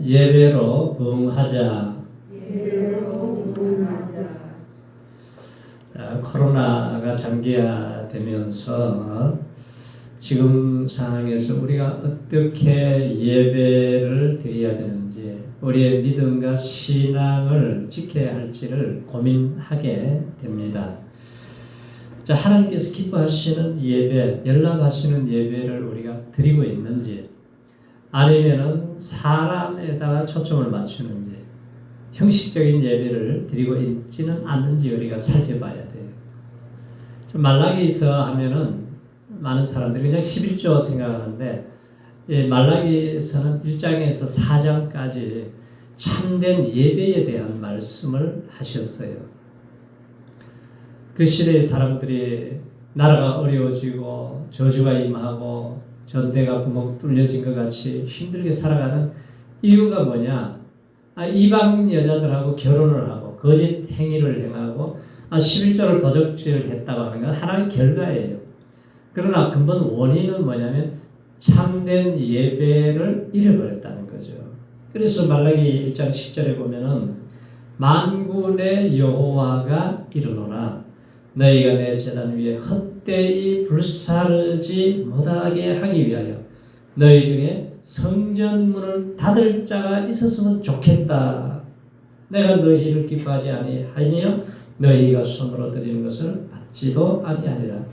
예배로 부응하자. 자, 코로나가 장기화되면서 지금 상황에서 우리가 어떻게 예배를 드려야 되는지, 우리의 믿음과 신앙을 지켜야 할지를 고민하게 됩니다. 자, 하나님께서 기뻐하시는 예배, 연락하시는 예배를 우리가 드리고 있는지, 아니면은 사람에다가 초점을 맞추는지, 형식적인 예배를 드리고 있지는 않는지 우리가 살펴봐야 돼요. 말라기서 하면은 많은 사람들이 그냥 11조 생각하는데, 말라기서는 1장에서 4장까지 참된 예배에 대한 말씀을 하셨어요. 그 시대의 사람들이 나라가 어려워지고 저주가 임하고 전대가 구멍 뚫려진 것 같이 힘들게 살아가는 이유가 뭐냐? 이방 여자들하고 결혼을 하고 거짓 행위를 행하고 11조를 도적질했다고 하는 건 하나의 결과예요. 그러나 근본 원인은 뭐냐면 참된 예배를 잃어버렸다는 거죠. 그래서 말라기 1장 10절에 보면은 만군의 여호와가 이르노라 너희가 내 제단 위에 헛되이 불사르지 못하게 하기 위하여 너희 중에 성전문을 닫을 자가 있었으면 좋겠다. 내가 너희를 기뻐하지 아니하며 너희가 손으로 드리는 것을 받지도 아니하리라.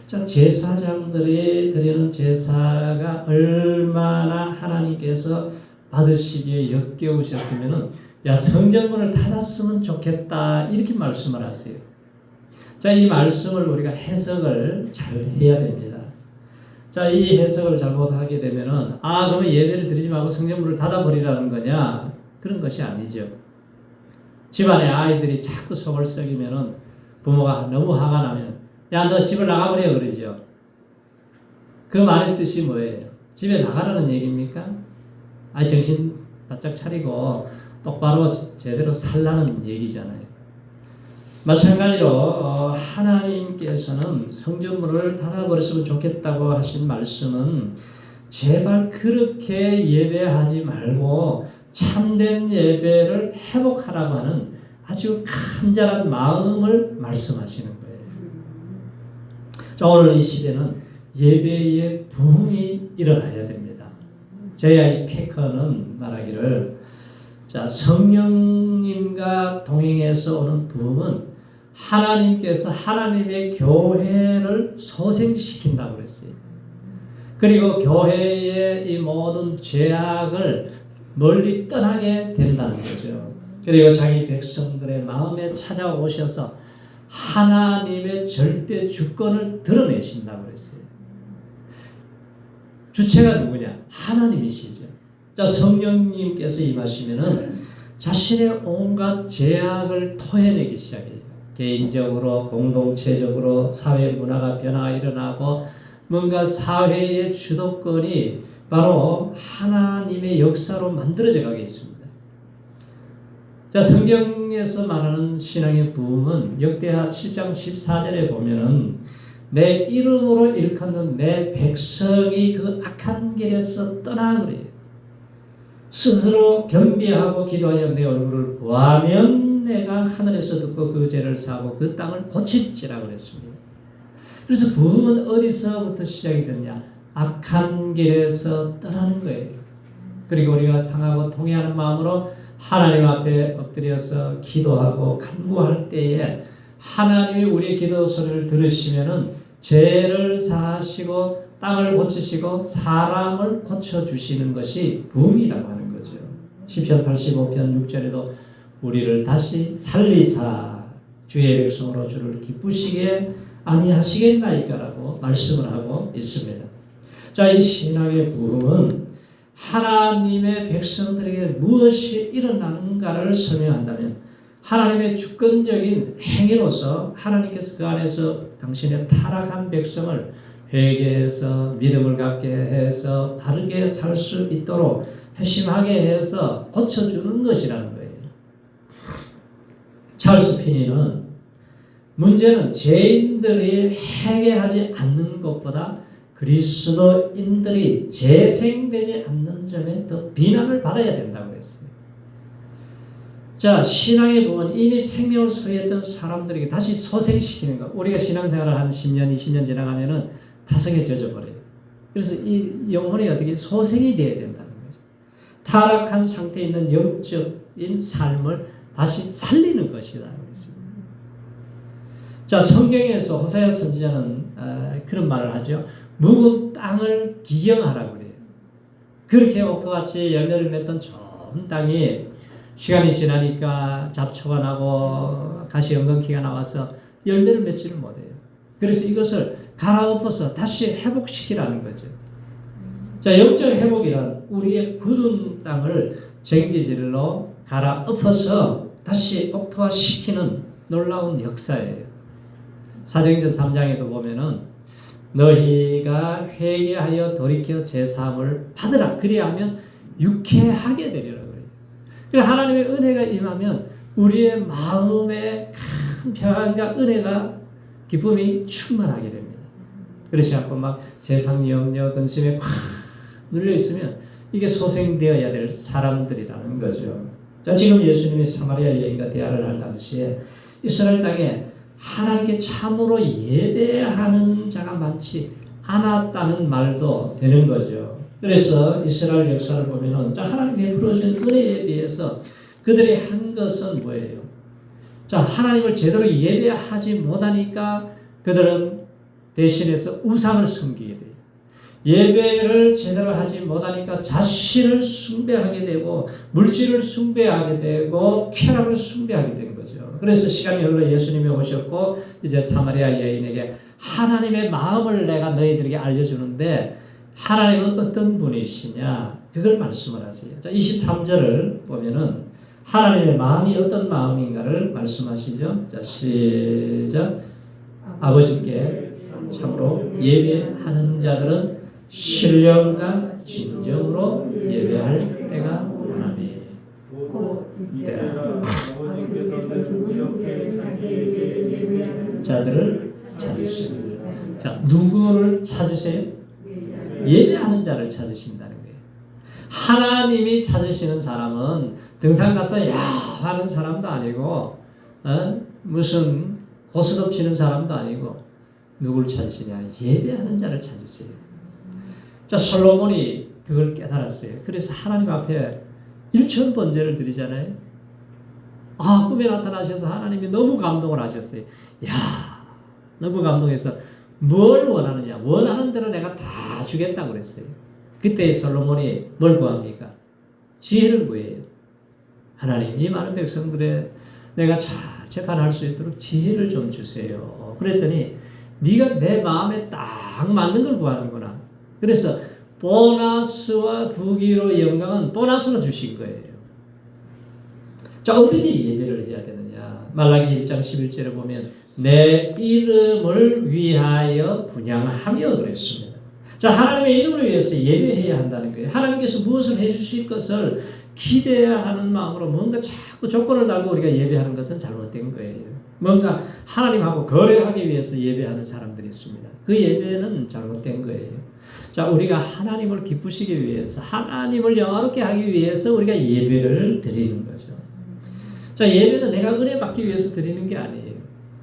자, 제사장들이 드리는 제사가 얼마나 하나님께서 받으시기에 역겨우셨으면은 야, 성전문을 닫았으면 좋겠다 이렇게 말씀을 하세요. 자, 이 말씀을 우리가 해석을 잘 해야 됩니다. 자, 이 해석을 잘못하게 되면은 그러면 예배를 드리지 말고 성전문을 닫아버리라는 거냐? 그런 것이 아니죠. 집안에 아이들이 자꾸 속을 썩이면은 부모가 너무 화가 나면 야, 너 집을 나가버려 그러죠. 그 말의 뜻이 뭐예요? 집에 나가라는 얘기입니까? 정신 바짝 차리고 똑바로 제대로 살라는 얘기잖아요. 마찬가지로 하나님께서는 성전문을 닫아버렸으면 좋겠다고 하신 말씀은 제발 그렇게 예배하지 말고 참된 예배를 회복하라고 하는 아주 간절한 마음을 말씀하시는 거예요. 자, 오늘 이 시대는 예배의 부흥이 일어나야 됩니다. 저희 아이 페커는 말하기를 자, 성령님과 동행해서 오는 부흥은 하나님께서 하나님의 교회를 소생시킨다고 그랬어요. 그리고 교회의 이 모든 죄악을 멀리 떠나게 된다는 거죠. 그리고 자기 백성들의 마음에 찾아오셔서 하나님의 절대 주권을 드러내신다고 그랬어요. 주체가 누구냐? 하나님이시죠. 자, 성령님께서 임하시면은 자신의 온갖 죄악을 토해내기 시작해요. 개인적으로, 공동체적으로 사회 문화가 변화가 일어나고 뭔가 사회의 주도권이 바로 하나님의 역사로 만들어져 가게 있습니다. 자, 성경에서 말하는 신앙의 부흥은 역대하 7장 14절에 보면은 내 이름으로 일컫는 내 백성이 그 악한 길에서 떠나 그래요. 스스로 겸비하고 기도하여 내 얼굴을 구하면 내가 하늘에서 듣고 그 죄를 사하고 그 땅을 고칠지라고 그랬습니다. 그래서 부흥은 어디서부터 시작이 됐냐? 악한 길에서 떠나는 거예요. 그리고 우리가 상하고 통회하는 마음으로 하나님 앞에 엎드려서 기도하고 간구할 때에 하나님이 우리의 기도 소리를 들으시면은 죄를 사하시고 땅을 고치시고 사람을 고쳐주시는 것이 부흥이라고 하는 거죠. 시편 85편 6절에도 우리를 다시 살리사 주의 백성으로 주를 기쁘시게 아니하시겠나이까라고 말씀을 하고 있습니다. 자, 이 신앙의 부흥은 하나님의 백성들에게 무엇이 일어나는가를 설명한다면 하나님의 주권적인 행위로서 하나님께서 그 안에서 당신의 타락한 백성을 회개해서 믿음을 갖게 해서 바르게 살 수 있도록 회심하게 해서 고쳐주는 것이라는 거예요. 찰스 피니는 문제는 죄인들이 회개하지 않는 것보다 그리스도인들이 재생되지 않는 점에 더 비난을 받아야 된다고 했어요. 자, 신앙의 부분 이미 생명을 소유했던 사람들에게 다시 소생시키는 것. 우리가 신앙생활을 한 10년, 20년 지나가면은 타성에 젖어버려요. 그래서 이 영혼이 어떻게 소생이 되어야 된다는 거죠. 타락한 상태에 있는 영적인 삶을 다시 살리는 것이다. 그랬습니다. 자, 성경에서 호세아 선지자는 그런 말을 하죠. 묵은 땅을 기경하라고 그래요. 그렇게 옥토같이 열매를 맺던 좋은 땅이 시간이 지나니까 잡초가 나고 가시 엉겅퀴가 나와서 열매를 맺지를 못해요. 그래서 이것을 갈아엎어서 다시 회복시키라는 거죠. 자, 영적 회복이란 우리의 굳은 땅을 쟁기질로 갈아엎어서 다시 옥토화시키는 놀라운 역사예요. 사도행전 3장에도 보면은 너희가 회개하여 돌이켜 제3을 받으라. 그리하면 유쾌하게 되리라 그래요. 그래서 하나님의 은혜가 임하면 우리의 마음에 큰 평안과 은혜가 기쁨이 충만하게 됩니다. 그렇지 않고 막 세상 염려, 근심에 꽉 눌려 있으면 이게 소생되어야 될 사람들이라는 거죠. 자, 지금 예수님이 사마리아 여인과 대화를 할 당시에 이스라엘 땅에 하나님께 참으로 예배하는 자가 많지 않았다는 말도 되는 거죠. 그래서 이스라엘 역사를 보면은 하나님 베풀어준 은혜에 비해서 그들이 한 것은 뭐예요? 자, 하나님을 제대로 예배하지 못하니까 그들은 대신해서 우상을 섬기게 돼요. 예배를 제대로 하지 못하니까 자신을 숭배하게 되고 물질을 숭배하게 되고 쾌락을 숭배하게 된 거죠. 그래서 시간이 흘러 예수님이 오셨고 이제 사마리아 여인에게 하나님의 마음을 내가 너희들에게 알려주는데 하나님은 어떤 분이시냐 그걸 말씀을 하세요. 자, 23절을 보면은 하나님의 마음이 어떤 마음인가를 말씀하시죠. 자, 시작. 아버지께 참으로 예배하는 자들은 신령과 진정으로 예배할 때가 오나니 때라. 자들을 찾으시니. 자, 누구를 찾으세요? 예배하는 자를 찾으신다는 거예요. 하나님이 찾으시는 사람은 등산 가서 야 하는 사람도 아니고 무슨 고스톱 치는 사람도 아니고 누구를 찾으시냐? 예배하는 자를 찾으세요. 자, 솔로몬이 그걸 깨달았어요. 그래서 하나님 앞에 일천번제를 드리잖아요. 아, 꿈에 나타나셔서 하나님이 너무 감동을 하셨어요. 야, 너무 감동해서 뭘 원하느냐? 원하는 대로 내가 다 주겠다고 그랬어요. 그때 솔로몬이 뭘 구합니까? 지혜를 구해요. 하나님, 이 많은 백성들의 내가 잘 재판할 수 있도록 지혜를 좀 주세요. 그랬더니 네가 내 마음에 딱 맞는 걸 구하는구나. 그래서 보너스와 부귀로 영광은 보너스로 주신 거예요. 자, 어떻게 예배를 해야 되느냐? 말라기 1장 11절에 보면 내 이름을 위하여 분향하며 그랬습니다. 자, 하나님의 이름을 위해서 예배해야 한다는 거예요. 하나님께서 무엇을 해주실 것을 기대하는 마음으로 뭔가 자꾸 조건을 달고 우리가 예배하는 것은 잘못된 거예요. 뭔가 하나님하고 거래하기 위해서 예배하는 사람들이 있습니다. 그 예배는 잘못된 거예요. 자, 우리가 하나님을 기쁘시기 위해서 하나님을 영화롭게 하기 위해서 우리가 예배를 드리는 거죠. 자, 예배는 내가 은혜 받기 위해서 드리는 게 아니에요.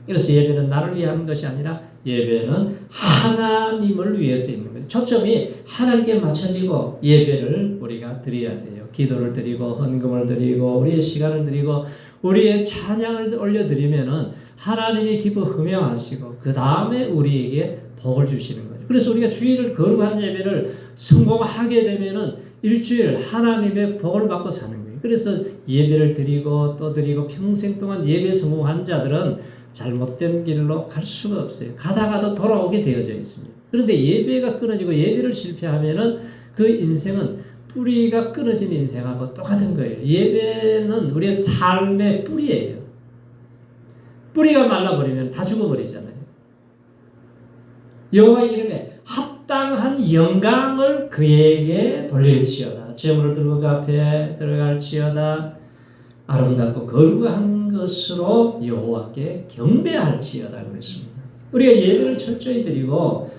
그래서 예배는 나를 위해 하는 것이 아니라 예배는 하나님을 위해서 있는 거예요. 초점이 하나님께 맞춰지고 예배를 우리가 드려야 돼요. 기도를 드리고 헌금을 드리고 우리의 시간을 드리고 우리의 찬양을 올려드리면은 하나님이 기뻐 흠양하시고 그 다음에 우리에게 복을 주시는 거죠. 그래서 우리가 주일을 거룩한 예배를 성공하게 되면은 일주일 하나님의 복을 받고 사는 거예요. 그래서 예배를 드리고 또 드리고 평생 동안 예배 성공한 자들은 잘못된 길로 갈 수가 없어요. 가다가도 돌아오게 되어져 있습니다. 그런데 예배가 끊어지고 예배를 실패하면은 그 인생은 뿌리가 끊어진 인생하고 똑같은 거예요. 예배는 우리의 삶의 뿌리예요. 뿌리가 말라버리면 다 죽어버리잖아요. 여호와의 이름에 합당한 영광을 그에게 돌릴지어다. 재물을 들고 그 앞에 들어갈지어다. 아름답고 거룩한 것으로 여호와께 경배할지어다 그랬습니다. 우리가 예배를 철저히 드리고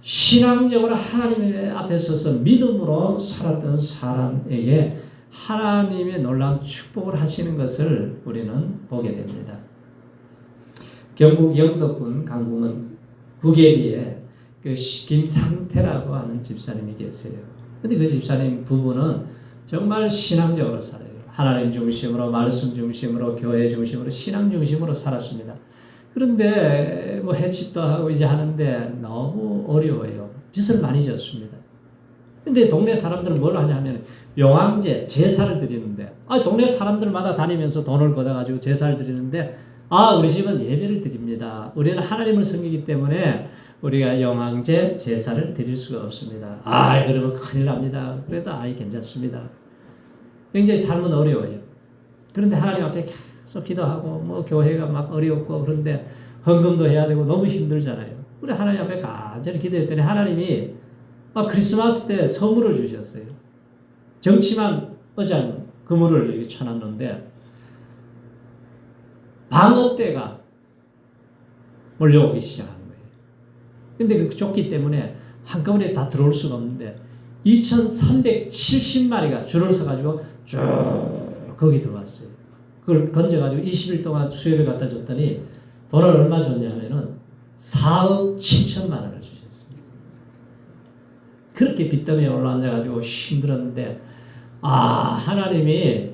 신앙적으로 하나님 앞에 서서 믿음으로 살았던 사람에게 하나님의 놀라운 축복을 하시는 것을 우리는 보게 됩니다. 경북 영덕군 강궁은 구계리에 그 김상태라고 하는 집사님이 계세요. 근데 그 집사님 부부는 정말 신앙적으로 살아요. 하나님 중심으로, 말씀 중심으로, 교회 중심으로, 신앙 중심으로 살았습니다. 그런데 뭐 해집도 하고 이제 하는데 너무 어려워요. 빚을 많이 졌습니다. 근데 동네 사람들은 뭘 하냐면 용왕제 제사를 드리는데 동네 사람들마다 다니면서 돈을 걷어가지고 제사를 드리는데 우리 집은 예배를 드립니다. 우리는 하나님을 섬기기 때문에 우리가 영왕제 제사를 드릴 수가 없습니다. 그러면 큰일 납니다. 그래도 괜찮습니다. 굉장히 삶은 어려워요. 그런데 하나님 앞에 계속 기도하고 뭐 교회가 막 어렵고 그런데 헌금도 해야 되고 너무 힘들잖아요. 우리 하나님 앞에 간절히 기도했더니 하나님이 크리스마스 때 선물을 주셨어요. 정치만 어장 그물을 여기 쳐놨는데 방어떼가 몰려오기 시작한 거예요. 근데 그 조끼 때문에 한꺼번에 다 들어올 수가 없는데 2,370마리가 줄을 서가지고 쭉 거기 들어왔어요. 그걸 건져가지고 20일 동안 수협에 갖다 줬더니 돈을 얼마 줬냐면은 4억 7천만 원을 주셨습니다. 그렇게 빚더미에 올라앉아가지고 힘들었는데 하나님이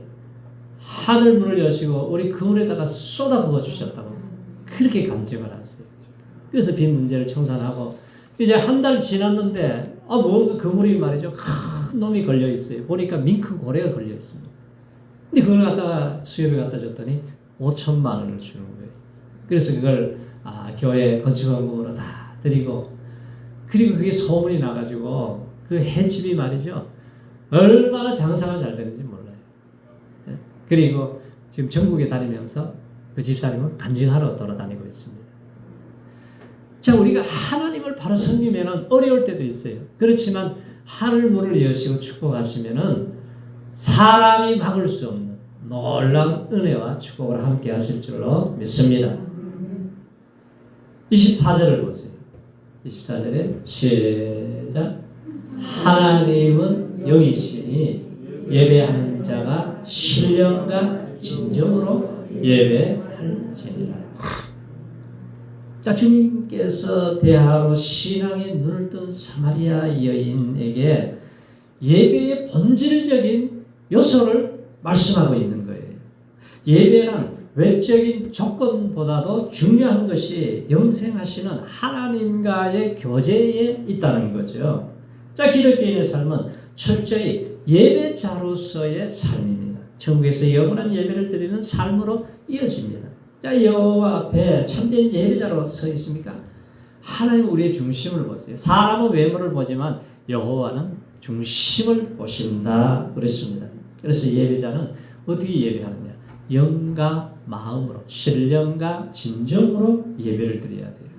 하늘 문을 여시고 우리 그물에다가 쏟아부어 주셨다고 그렇게 감정을 하세요. 그래서 빚 문제를 청산하고 이제 한 달 지났는데 뭔가 그물이 말이죠 큰 놈이 걸려 있어요. 보니까 밍크 고래가 걸려 있습니다. 근데 그걸 갖다가 수협에 갖다 줬더니 5천만 원을 주는 거예요. 그래서 그걸 교회 건축원금으로 다 드리고 그리고 그게 소문이 나가지고 그 횟집이 말이죠 얼마나 장사가 잘 되는지 몰라요. 그리고 지금 전국에 다니면서 그 집사님은 간증하러 돌아다니고 있습니다. 자, 우리가 하나님을 바로 섬기면은 어려울 때도 있어요. 그렇지만 하늘 문을 여시고 축복하시면은 사람이 막을 수 없는 놀라운 은혜와 축복을 함께 하실 줄로 믿습니다. 24절을 보세요. 24절에 시작. 하나님은 영이시니 예배하는 자가 신령과 진정으로 예배할지니라. 자, 주님께서 대하로 신앙의 눈을 뜬 사마리아 여인에게 예배의 본질적인 요소를 말씀하고 있는 거예요. 예배는 외적인 조건보다도 중요한 것이 영생하시는 하나님과의 교제에 있다는 거죠. 자, 기독교인의 삶은 철저히 예배자로서의 삶입니다. 천국에서 영원한 예배를 드리는 삶으로 이어집니다. 자, 여호와 앞에 참된 예배자로 서 있습니까? 하나님은 우리의 중심을 보세요. 사람은 외모를 보지만 여호와는 중심을 보신다 그랬습니다. 그래서 예배자는 어떻게 예배하느냐? 영과 마음으로, 신령과 진정으로 예배를 드려야 돼요.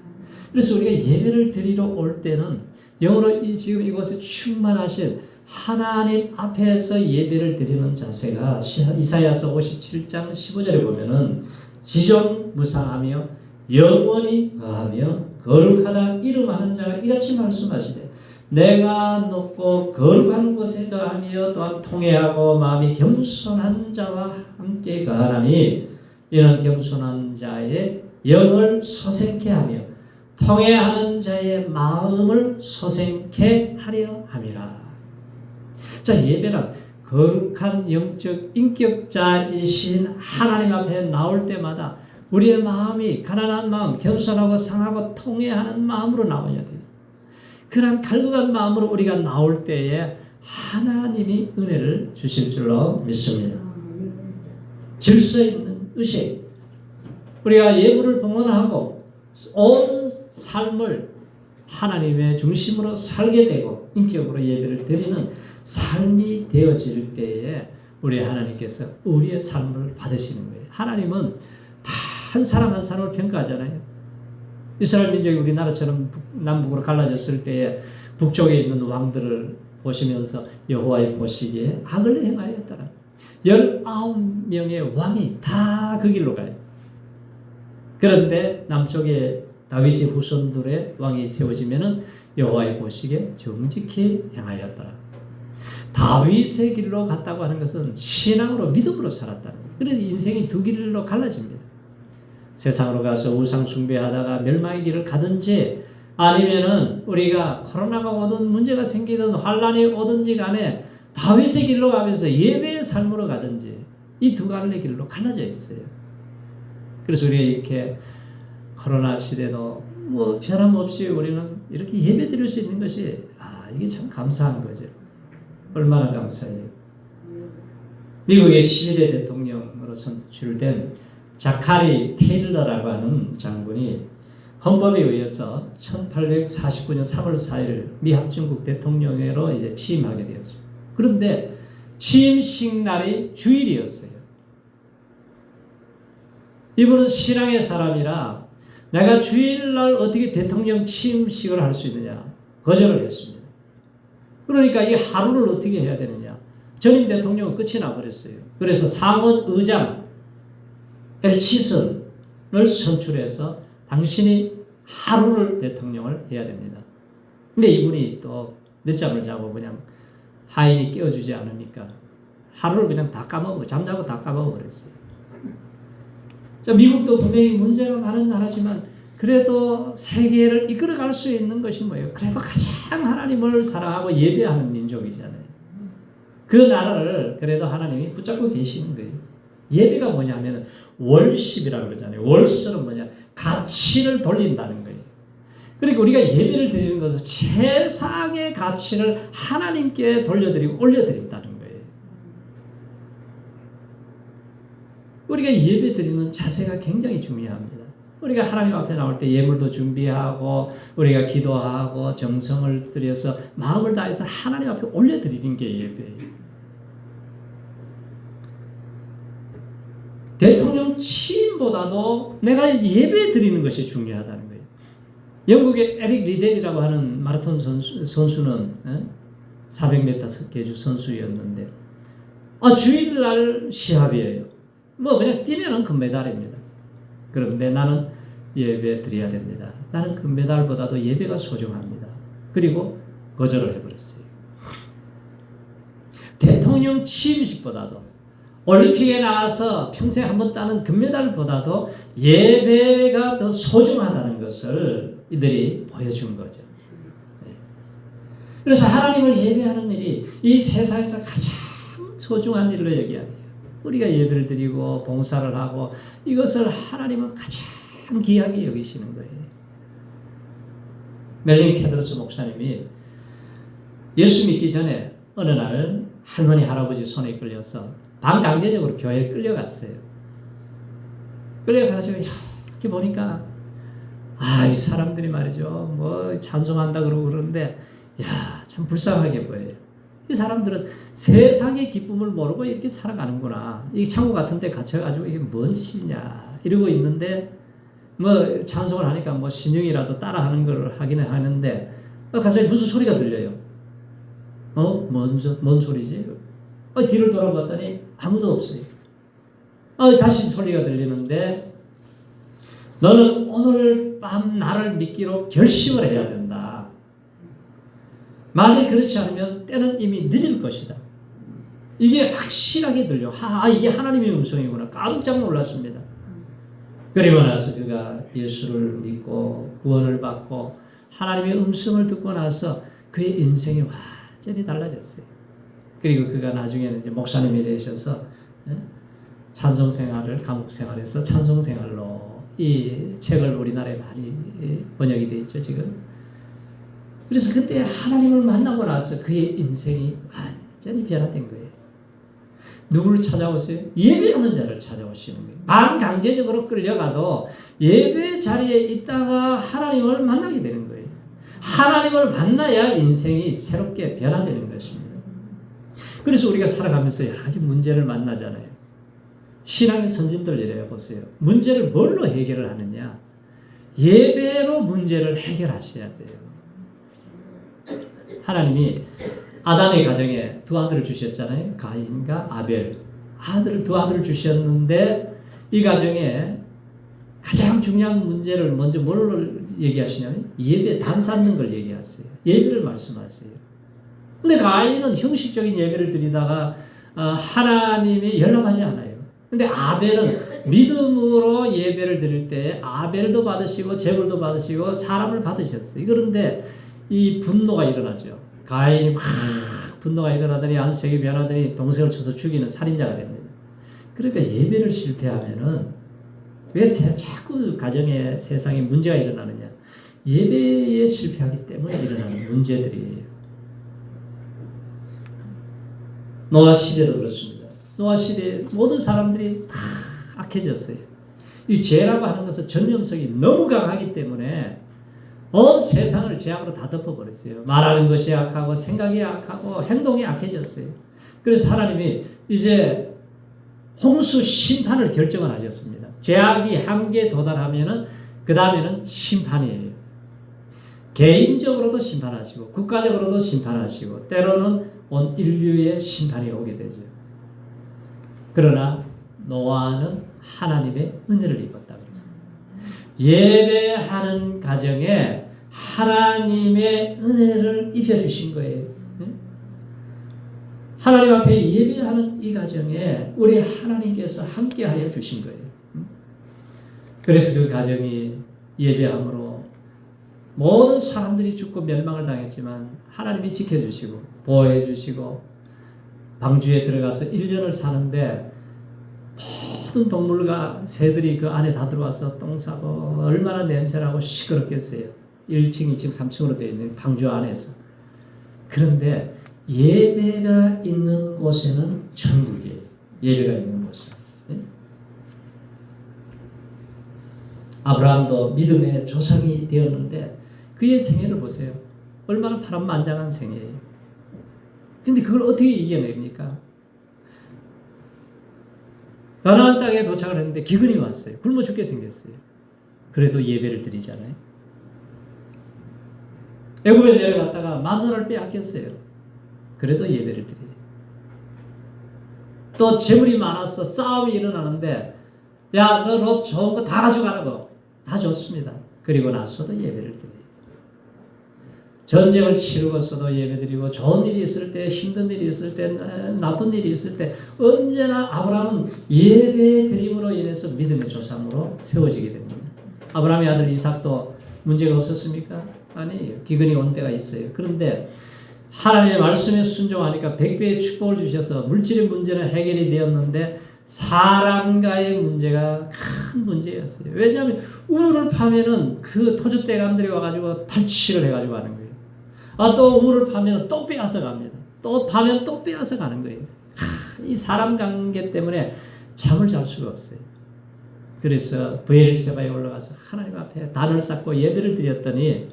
그래서 우리가 예배를 드리러 올 때는 영어로 지금 이곳에 충만하신 하나님 앞에서 예배를 드리는 자세가 이사야서 57장 15절에 보면은 지존무상하며 영원히 거하며 거룩하다 이름하는 자가 이같이 말씀하시되 내가 높고 거룩한 곳에 거하며 또한 통회하고 마음이 겸손한 자와 함께 거하나니 이는 겸손한 자의 영을 소생케 하며 통회하는 자의 마음을 소생케 하려 함이라. 자, 예배란 거룩한 영적 인격자이신 하나님 앞에 나올 때마다 우리의 마음이 가난한 마음, 겸손하고 상하고 통회하는 마음으로 나와야 돼요. 그러한 갈급한 마음으로 우리가 나올 때에 하나님이 은혜를 주실 줄로 믿습니다. 질서 있는 의식, 우리가 예물을 봉헌하고 온 삶을 하나님의 중심으로 살게 되고 인격으로 예배를 드리는 삶이 되어질 때에 우리 하나님께서 우리의 삶을 받으시는 거예요. 하나님은 다 한 사람 한 사람을 평가하잖아요. 이스라엘 민족이 우리나라처럼 남북으로 갈라졌을 때에 북쪽에 있는 왕들을 보시면서 여호와의 보시기에 악을 행하였더라. 19명의 왕이 다 그 길로 가요. 그런데 남쪽에 다윗의 후손들의 왕이 세워지면은 여호와의 보시기에 정직히 행하였더라. 다윗의 길로 갔다고 하는 것은 신앙으로 믿음으로 살았다는 거예요. 그래서 인생이 두 길로 갈라집니다. 세상으로 가서 우상 숭배하다가 멸망의 길을 가든지 아니면은 우리가 코로나가 오든 문제가 생기든 환란이 오든지 간에 다윗의 길로 가면서 예배의 삶으로 가든지 이 두 갈래 길로 갈라져 있어요. 그래서 우리가 이렇게 코로나 시대도 뭐 변함없이 우리는 이렇게 예배 드릴 수 있는 것이 이게 참 감사한 거죠. 얼마나 감사해요. 미국의 12대 대통령으로 선출된 자카리 테일러라고 하는 장군이 헌법에 의해서 1849년 3월 4일 미 합중국 대통령으로 이제 취임하게 되었습니다. 그런데 취임식 날이 주일이었어요. 이분은 신앙의 사람이라 내가 주일날 어떻게 대통령 취임식을 할 수 있느냐 거절을 했습니다. 그러니까 이 하루를 어떻게 해야 되느냐. 전임 대통령은 끝이 나버렸어요. 그래서 상원 의장 엘치슨을 선출해서 당신이 하루를 대통령을 해야 됩니다. 근데 이분이 또 늦잠을 자고 그냥 하인이 깨워주지 않으니까 하루를 그냥 다 까먹고 잠자고 다 까먹어버렸어요. 미국도 분명히 문제가 많은 나라지만 그래도 세계를 이끌어갈 수 있는 것이 뭐예요? 그래도 가장 하나님을 사랑하고 예배하는 민족이잖아요. 그 나라를 그래도 하나님이 붙잡고 계시는 거예요. 예배가 뭐냐면 월십이라고 그러잖아요. 월설은 뭐냐? 가치를 돌린다는 거예요. 그러니까 우리가 예배를 드리는 것은 최상의 가치를 하나님께 돌려드리고 올려드린다는 거예요. 우리가 예배 드리는 자세가 굉장히 중요합니다. 우리가 하나님 앞에 나올 때 예물도 준비하고 우리가 기도하고 정성을 들여서 마음을 다해서 하나님 앞에 올려드리는 게 예배예요. 대통령 취임보다도 내가 예배 드리는 것이 중요하다는 거예요. 영국의 에릭 리델이라고 하는 마라톤 선수는 400m 계주 선수였는데 주일날 시합이에요. 뭐 그냥 뛰면은 금메달입니다. 그런데 나는 예배 드려야 됩니다. 나는 금메달보다도 예배가 소중합니다. 그리고 거절을 해버렸어요. 대통령 취임식보다도 올림픽에 나가서 평생 한 번 따는 금메달보다도 예배가 더 소중하다는 것을 이들이 보여준 거죠. 그래서 하나님을 예배하는 일이 이 세상에서 가장 소중한 일로 여겨야 돼요. 우리가 예배를 드리고 봉사를 하고 이것을 하나님은 가장 귀하게 여기시는 거예요. 멜린 캐드로스 목사님이 예수 믿기 전에 어느 날 할머니 할아버지 손에 끌려서 반강제적으로 교회에 끌려갔어요. 끌려가지고 이렇게 보니까 이 사람들이 말이죠 뭐 찬송한다 그러는데 참 불쌍하게 보여요. 이 사람들은 세상의 기쁨을 모르고 이렇게 살아가는구나. 이 창고 같은 데 갇혀가지고 이게 뭔 짓이냐 이러고 있는데 뭐 찬송을 하니까 뭐 신용이라도 따라하는 걸 하기는 하는데 갑자기 무슨 소리가 들려요. 뭔 소리지? 뒤를 돌아봤더니 아무도 없어요. 다시 소리가 들리는데 너는 오늘 밤 나를 믿기로 결심을 해야 된다. 만일 그렇지 않으면 때는 이미 늦을 것이다. 이게 확실하게 들려. 이게 하나님의 음성이구나. 깜짝 놀랐습니다. 그리고 나서 그가 예수를 믿고 구원을 받고 하나님의 음성을 듣고 나서 그의 인생이 완전히 달라졌어요. 그리고 그가 나중에는 이제 목사님이 되셔서 찬송 생활을 감옥 생활에서 찬송 생활로 이 책을 우리나라에 많이 번역이 돼 있죠 지금. 그래서 그때 하나님을 만나고 나서 그의 인생이 완전히 변화된 거예요. 누구를 찾아오세요? 예배하는 자를 찾아오시는 거예요. 반강제적으로 끌려가도 예배 자리에 있다가 하나님을 만나게 되는 거예요. 하나님을 만나야 인생이 새롭게 변화되는 것입니다. 그래서 우리가 살아가면서 여러 가지 문제를 만나잖아요. 신앙의 선진들 이래요. 보세요. 문제를 뭘로 해결을 하느냐? 예배로 문제를 해결하셔야 돼요. 하나님이 아담의 가정에 두 아들을 주셨잖아요. 가인과 아벨. 두 아들을 주셨는데 이 가정에 가장 중요한 문제를 먼저 뭘로 얘기하시냐면 예배 단사하는 걸 얘기하세요. 예배를 말씀하세요. 근데 가인은 형식적인 예배를 드리다가 하나님이 연락하지 않아요. 근데 아벨은 믿음으로 예배를 드릴 때 아벨도 받으시고 제물도 받으시고 사람을 받으셨어요. 그런데 이 분노가 일어나죠. 가인이 막 분노가 일어나더니 안색이 변하더니 동생을 쳐서 죽이는 살인자가 됩니다. 그러니까 예배를 실패하면은 왜 자꾸 가정에 세상에 문제가 일어나느냐? 예배에 실패하기 때문에 일어나는 문제들이에요. 노아 시대도 그렇습니다. 노아 시대에 모든 사람들이 다 악해졌어요. 이 죄라고 하는 것은 전염성이 너무 강하기 때문에 온 세상을 죄악으로 다 덮어버렸어요. 말하는 것이 악하고 생각이 악하고 행동이 악해졌어요. 그래서 하나님이 이제 홍수 심판을 결정을 하셨습니다. 죄악이 한계에 도달하면은 그 다음에는 심판이에요. 개인적으로도 심판하시고 국가적으로도 심판하시고 때로는 온 인류의 심판이 오게 되죠. 그러나 노아는 하나님의 은혜를 입었다 그랬어요. 예배하는 가정에 하나님의 은혜를 입혀주신 거예요. 하나님 앞에 예배하는 이 가정에 우리 하나님께서 함께하여 주신 거예요. 그래서 그 가정이 예배함으로 모든 사람들이 죽고 멸망을 당했지만 하나님이 지켜주시고 보호해주시고 방주에 들어가서 1년을 사는데 모든 동물과 새들이 그 안에 다 들어와서 똥 싸고 얼마나 냄새나고 시끄럽겠어요. 1층, 2층, 3층으로 되어 있는 방주 안에서. 그런데 예배가 있는 곳에는 천국이에요. 예배가 있는 곳은. 네? 아브라함도 믿음의 조상이 되었는데 그의 생애를 보세요. 얼마나 파란만장한 생애예요. 근데 그걸 어떻게 이겨냅니까? 가나안 땅에 도착을 했는데 기근이 왔어요. 굶어 죽게 생겼어요. 그래도 예배를 드리잖아요. 애굽에 내려갔다가 마누라를 빼앗겼어요. 그래도 예배를 드려요. 또 재물이 많아서 싸움이 일어나는데 야, 너 롯 좋은 거 다 가져가라고. 다 줬습니다. 그리고 나서도 예배를 드려요. 전쟁을 치르고서도 예배드리고 좋은 일이 있을 때, 힘든 일이 있을 때, 나쁜 일이 있을 때 언제나 아브라함은 예배드림으로 인해서 믿음의 조상으로 세워지게 됩니다. 아브라함의 아들 이삭도 문제가 없었습니까? 아니에요. 기근이 온 때가 있어요. 그런데 하나님의 말씀에 순종하니까 100배의 축복을 주셔서 물질의 문제는 해결이 되었는데 사람과의 문제가 큰 문제였어요. 왜냐하면 우물을 파면은 그 토주대감들이 와가지고 탈취를 해가지고 하는 거예요. 또 우물을 파면 또 빼앗아 갑니다. 또 파면 또 빼앗아 가는 거예요. 이 사람 관계 때문에 잠을 잘 수가 없어요. 그래서 브엘세바에 올라가서 하나님 앞에 단을 쌓고 예배를 드렸더니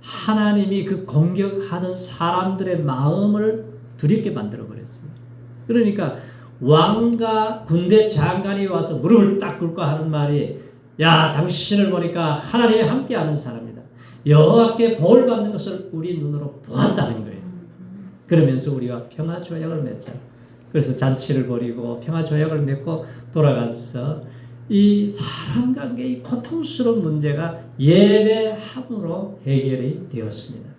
하나님이 그 공격하는 사람들의 마음을 두렵게 만들어버렸어요. 그러니까 왕과 군대 장관이 와서 무릎을 딱 꿇고 하는 말이 야, 당신을 보니까 하나님이 함께하는 사람이다. 여호와께 복을 받는 것을 우리 눈으로 보았다는 거예요. 그러면서 우리가 평화조약을 맺자. 그래서 잔치를 벌이고 평화조약을 맺고 돌아가서 이 사람 관계의 고통스러운 문제가 예배함으로 해결이 되었습니다.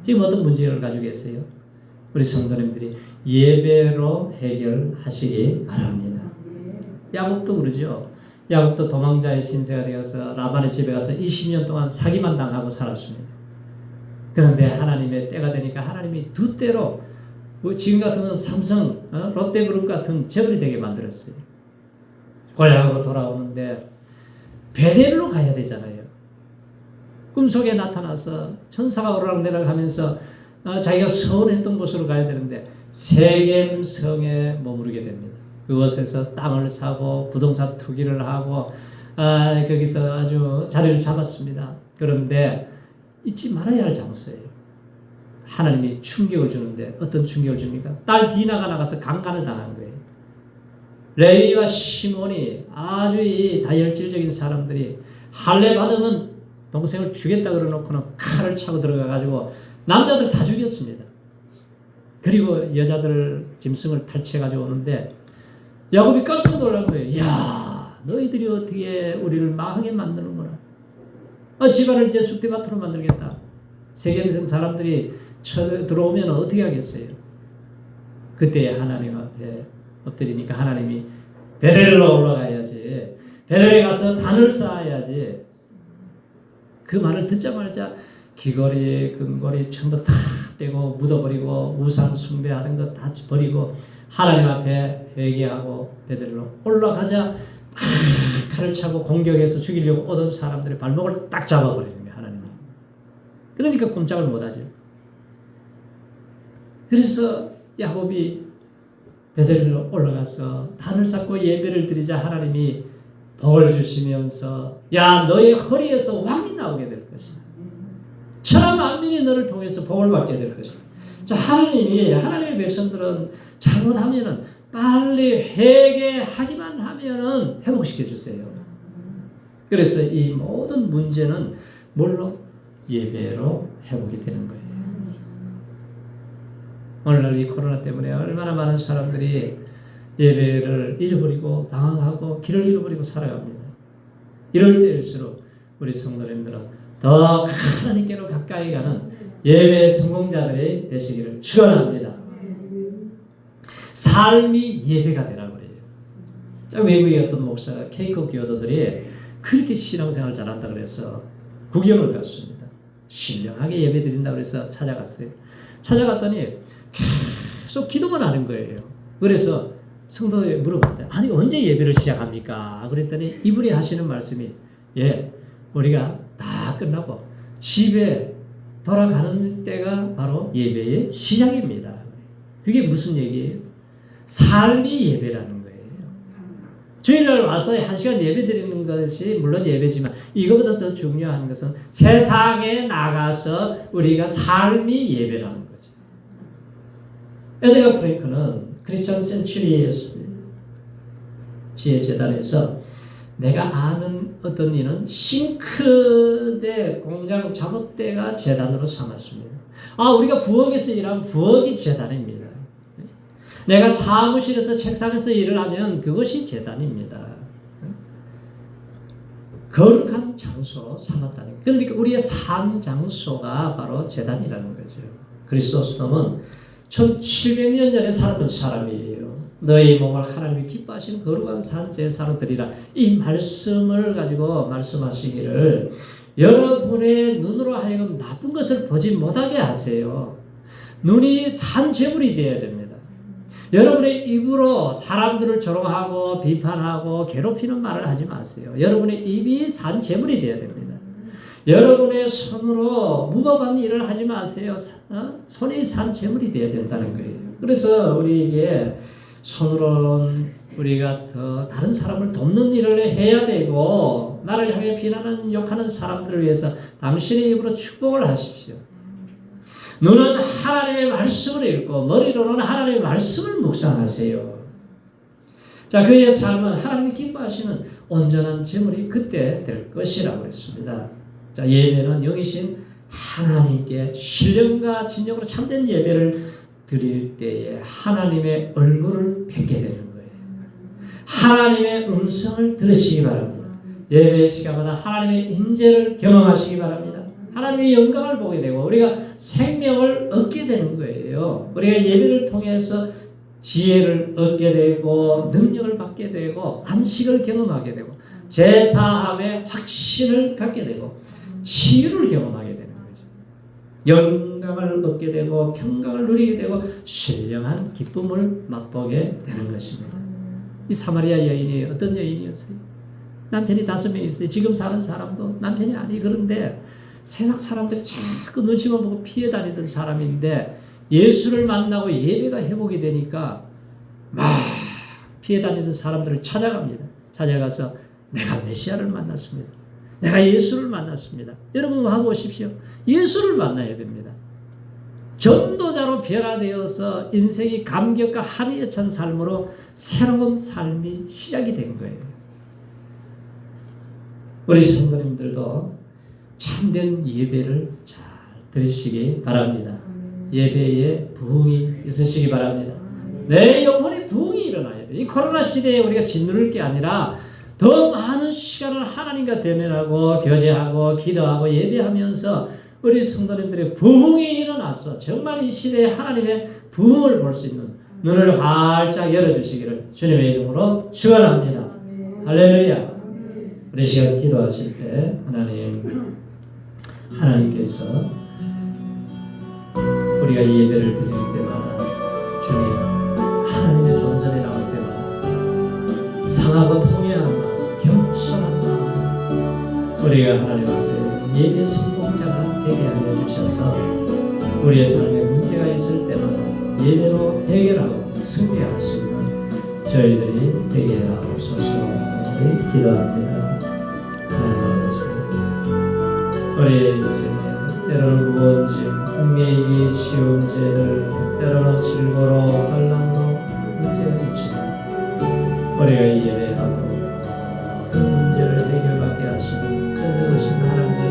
지금 어떤 문제를 가지고 계세요? 우리 성도님들이 예배로 해결하시기 바랍니다. 야곱도 그러죠. 야곱도 도망자의 신세가 되어서 라반의 집에 가서 20년 동안 사기만 당하고 살았습니다. 그런데 하나님의 때가 되니까 하나님이 두 때로 지금 같으면 삼성, 롯데그룹 같은 재벌이 되게 만들었어요. 고향으로 돌아오는데 베델로 가야 되잖아요. 꿈속에 나타나서 천사가 오르락내리락 하면서 자기가 서원했던 곳으로 가야 되는데 세겜 성에 머무르게 됩니다. 그곳에서 땅을 사고 부동산 투기를 하고 거기서 아주 자리를 잡았습니다. 그런데 잊지 말아야 할 장소예요. 하나님이 충격을 주는데 어떤 충격을 줍니까? 딸 디나가 나가서 강간을 당한 거예요. 레위와 시몬이 아주 이 다혈질적인 사람들이 할례 받으면 동생을 죽였다 그러놓고는 칼을 차고 들어가가지고 남자들 다 죽였습니다. 그리고 여자들 짐승을 탈취해가지고 오는데 야곱이 깜짝 놀란 거예요. 야, 너희들이 어떻게 우리를 망하게 만드는구나. 집안을 이제 쑥대밭으로 만들겠다. 세겜성 사람들이 들어오면 어떻게 하겠어요? 그때 하나님 앞에 엎드리니까 하나님이 베델로 올라가야지. 베델에 가서 단을 쌓아야지. 그 말을 듣자마자 귀걸이, 금걸이 전부 다 떼고 묻어버리고 우상 숭배하던 것 다 버리고 하나님 앞에 회개하고 베델로 올라가자 칼을 차고 공격해서 죽이려고 오던 사람들의 발목을 딱 잡아버리는 거예요. 하나님이. 그러니까 꼼짝을 못하죠. 그래서 야곱이 베델로 올라가서 단을 쌓고 예배를 드리자 하나님이 복을 주시면서 야 너의 허리에서 왕이 나오게 될 것이다. 천하 만민이 너를 통해서 복을 받게 될 것이다. 자, 하나님의 백성들은 잘못하면은 빨리 회개하기만 하면은 회복시켜 주세요. 그래서 이 모든 문제는 뭘로? 예배로 회복이 되는 거예요. 오늘날 이 코로나 때문에 얼마나 많은 사람들이 예배를 잊어버리고 방황하고 길을 잃어버리고 살아갑니다. 이럴 때일수록 우리 성도님들은 더 하나님께로 가까이 가는 예배 성공자들이 되시기를 축원합니다. 삶이 예배가 되라고 그래요. 외국의 어떤 목사가 케이크 교도들이 그렇게 신앙생활 잘한다 그래서 구경을 갔습니다. 신령하게 예배 드린다고 해서 찾아갔어요. 찾아갔더니 계속 기도만 하는 거예요. 그래서 성도에 물어봤어요. 아니 언제 예배를 시작합니까? 그랬더니 이분이 하시는 말씀이 우리가 다 끝나고 집에 돌아가는 때가 바로 예배의 시작입니다. 그게 무슨 얘기예요? 삶이 예배라는 거예요. 주일날 와서 1시간 예배 드리는 것이 물론 예배지만 이거보다 더 중요한 것은 세상에 나가서 우리가 삶이 예배라는 거죠. 에드가 프랭크는 크리스천 센츄리의 지혜재단에서 내가 아는 어떤 이는 싱크대 공장 작업대가 재단으로 삼았습니다. 우리가 부엌에서 일하면 부엌이 재단입니다. 내가 사무실에서 책상에서 일을 하면 그것이 재단입니다. 거룩한 장소 삼았다는 거예요. 그러니까 우리의 삶 장소가 바로 재단이라는 거죠. 그리스도스는 1700년 전에 살았던 사람이에요. 너희 몸을 하나님이 기뻐하시는 거룩한 산 제사로 드리라. 이 말씀을 가지고 말씀하시기를 여러분의 눈으로 하여금 나쁜 것을 보지 못하게 하세요. 눈이 산 제물이 되어야 됩니다. 여러분의 입으로 사람들을 조롱하고 비판하고 괴롭히는 말을 하지 마세요. 여러분의 입이 산 제물이 되어야 됩니다. 여러분의 손으로 무법한 일을 하지 마세요. 손이 산 제물이 되어야 된다는 거예요. 그래서 우리에게 손으로는 우리가 더 다른 사람을 돕는 일을 해야 되고 나를 향해 비난하는 욕하는 사람들을 위해서 당신의 입으로 축복을 하십시오. 눈은 하나님의 말씀을 읽고 머리로는 하나님의 말씀을 묵상하세요. 자, 그의 삶은 하나님이 기뻐하시는 온전한 제물이 그때 될 것이라고 했습니다. 자, 예배는 영이신 하나님께 신령과 진정으로 참된 예배를 드릴 때에 하나님의 얼굴을 뵙게 되는 거예요. 하나님의 음성을 들으시기 바랍니다. 예배 시간마다 하나님의 인재를 경험하시기 바랍니다. 하나님의 영광을 보게 되고 우리가 생명을 얻게 되는 거예요. 우리가 예배를 통해서 지혜를 얻게 되고 능력을 받게 되고 안식을 경험하게 되고 제사함의 확신을 갖게 되고 치유를 경험하게 되는 거죠. 영광을 얻게 되고 평강을 누리게 되고 신령한 기쁨을 맛보게 되는 것입니다. 이 사마리아 여인이 어떤 여인이었어요? 남편이 5명 있어요. 지금 사는 사람도 남편이 아니. 그런데 세상 사람들이 자꾸 눈치만 보고 피해 다니던 사람인데 예수를 만나고 예배가 회복이 되니까 막 피해 다니던 사람들을 찾아갑니다. 찾아가서 내가 메시아를 만났습니다. 내가 예수를 만났습니다. 여러분 하고 오십시오. 예수를 만나야 됩니다. 전도자로 변화되어서 인생이 감격과 한이에 찬 삶으로 새로운 삶이 시작이 된 거예요. 우리 성도님들도 참된 예배를 잘 드리시기 바랍니다. 예배에 부흥이 있으시기 바랍니다. 내 영혼의 부흥이 일어나야 돼요. 이 코로나 시대에 우리가 짓누를 게 아니라 더 많은 시간을 하나님과 대면하고 교제하고 기도하고 예배하면서 우리 성도님들의 부흥이 일어나서 정말 이 시대에 하나님의 부흥을 볼 수 있는 눈을 활짝 열어주시기를 주님의 이름으로 축원합니다. 할렐루야. 우리 시간 기도하실 때 하나님께서 우리가 이 예배를 드릴 때마다 주님 하나님의 존전에 나올 때마다 상하고 통회한 마음, 겸손한 마음 우리가 하나님 앞에 예배 성공자가 되게 하여 주셔서 우리의 삶에 문제가 있을 때마다 예배로 해결하고 승리할 수 있는 저희들이 되게 하옵소서. 우리 기도합니다. 하나님 아버지, 우리 인생에 때로는 무거운 짐, 흥미이기 쉬운 죄들, 때로는 질고로 환난도 문제가 있지만 우리가 이 예배하고 그 문제를 해결받게 하시는 전능하신 하나님의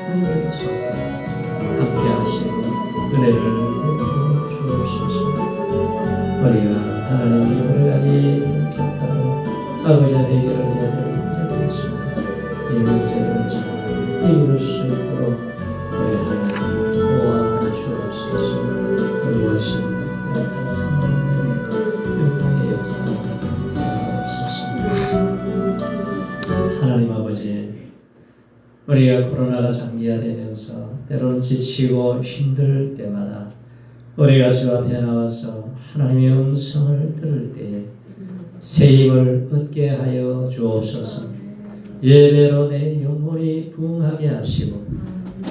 능력의 손길 함께 하시고 은혜를 베풀어 주옵소서. 우리가 하나님이 여러가지 좋다고 아버지 해결을 해야 될 문제가 있습니다. 이 문제를 잘 이룰 수 있도록 우리 하나님 도와주옵소서. 무엇이 역사 성령님의 영광의 역사가 되옵소서. 하나님 아버지, 우리가 코로나가 장기화되면서 때로는 지치고 힘들 때마다 우리가 주 앞에 나와서 하나님의 음성을 들을 때에 새 힘을 얻게 하여 주옵소서. 예배로 내 영혼이 부흥하게 하시고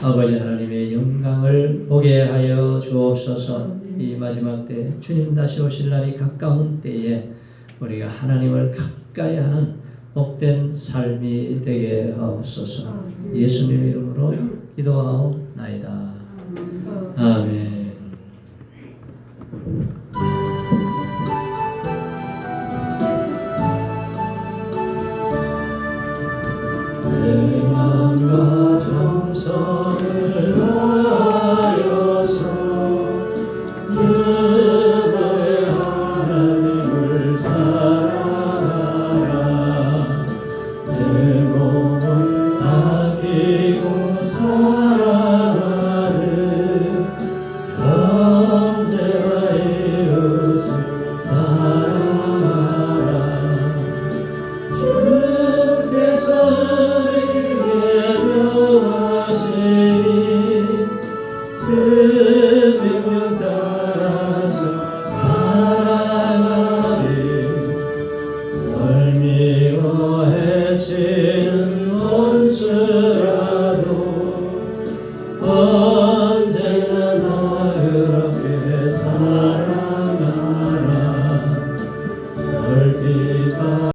아버지 하나님의 영광을 보게 하여 주옵소서. 이 마지막 때 주님 다시 오실 날이 가까운 때에 우리가 하나님을 가까이 하는 복된 삶이 되게 하옵소서. 예수님 이름으로 기도하옵나이다. 아멘.